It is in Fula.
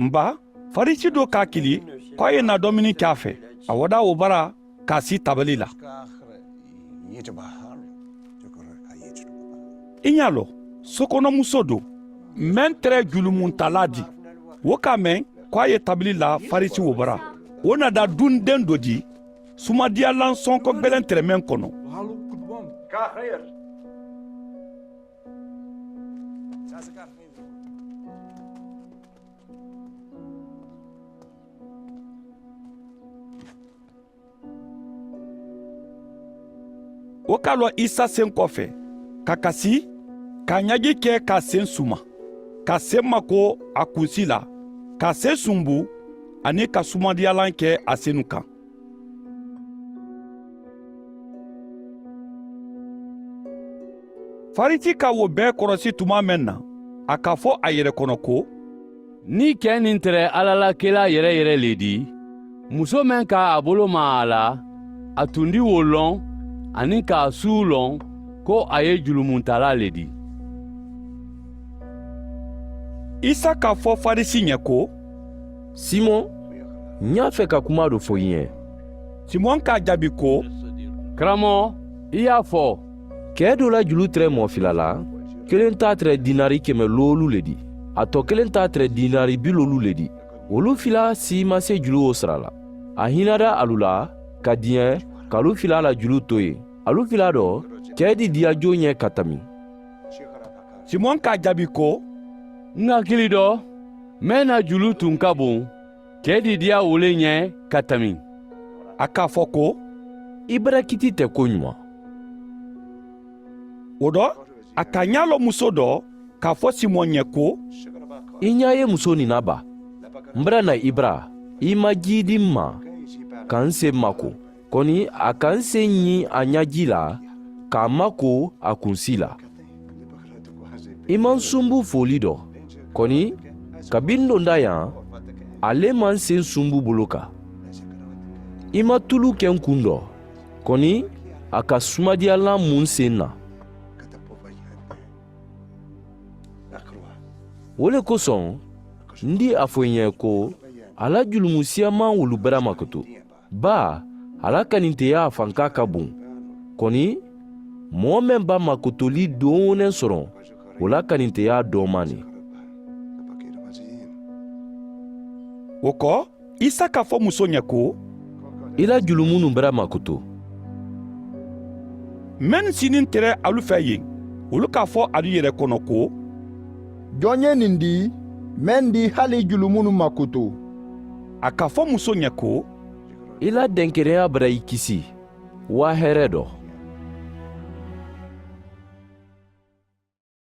Nba, Farisi dɔ k'a kili k'a ye na dɔmini k'a fɛ. A wada o bara k'a si tabali la. I ɲ'a lɔ, sokɔnɔmuso don, mɛn tɛrɛ julumuntala di. O k'a mɛn k'a ye tabali la Farisi o bara. O na da dunden dɔ di, sumadiyalan sɔnkɔ gbɛlɛn tɛrɛmɛn kɔnɔ. O k'a lɔ Isa sen kɔfɛ, ka kasi, k'a ɲaji kɛ k'a sen suma, ka sen mako a kunsi la, ka sen sunbu, ani ka sumadiyalan kɛ a senu kan. Farisi ka o bɛɛ kɔrɔsi tuma mɛn na, a k'a fɔ a yɛrɛ kɔnɔ ko, ni kɛ nin tɛrɛ Ala la kɛla yɛrɛ yɛrɛ le di, muso mɛn ka a bolo ma a la, a tun di o lɔn, ani k'a suu lɔn ko a ye julumuntala le di. Isa k'a fɔ Farisi ɲɛ ko, Simon, n y'a fɛ ka kuma dɔ fɔ i ɲɛ. Simon k'a jaabi ko, Karamɔgɔ, i y'a fɔ. Kɛ dɔ la julu tɛrɛ mɔfila la, kelen t'a tɛrɛ dinari 100 le di, a tɔ kelen t'a tɛrɛ dinari 70 le di. Olu fila si ma se julu o sara la. A hinɛra alu la, ka diɲɛ, k'alu fila la julu to yen. Alu fila dɔ, cɛ di diyajo ɲɛ ka tami. Simon k'a jaabi ko, N hakili dɔ, mɛn na julu tun ka bon, cɛ di diya wole ɲɛ ka tami. A k'a fɔ ko, I barakiti tɛ ko ɲuman. o dɔ, a ka ɲa lɔ muso dɔ k'a fɔ Simon ɲɛ ko, I ɲa ye muso nin na ba. N bɛra na Ibra, I ma ji di n ma, ka n sen mako. Kɔni a ka n sen ɲi a ɲaji la, k'a mako a kunsi la. I ma n sunbu foli dɔ. Kɔni, kabini donda yan, ale ma n sen sunbu bolo kan. I ma tulu kɛ n kun dɔ. Kɔni, a ka sumadiyalan mun sen na. O le kosɔn, n di a fɔ i ɲɛ ko, ala julumusiya man wulu bɛra makoto. Ba, ala kaninteya a fanka ka bon. Kɔni, mɔgɔ mɛn ba makotoli doonen sɔrɔ, o la kaninteya dɔɔman ne. o kɔ, Isa k'a fɔ muso ɲɛ ko, I la julumu nu bɛra makoto. mɛn sinin tɛrɛ alu fɛ yen, olu k'a fɔ alu yɛrɛ kɔnɔ ko, jɔn ye nin di, mɛn di hali julumunu makoto. a k'a fɔ muso ɲɛ ko, I la dɛnkɛrɛnya bɛra i kisi, wa hɛrɛ dɔ.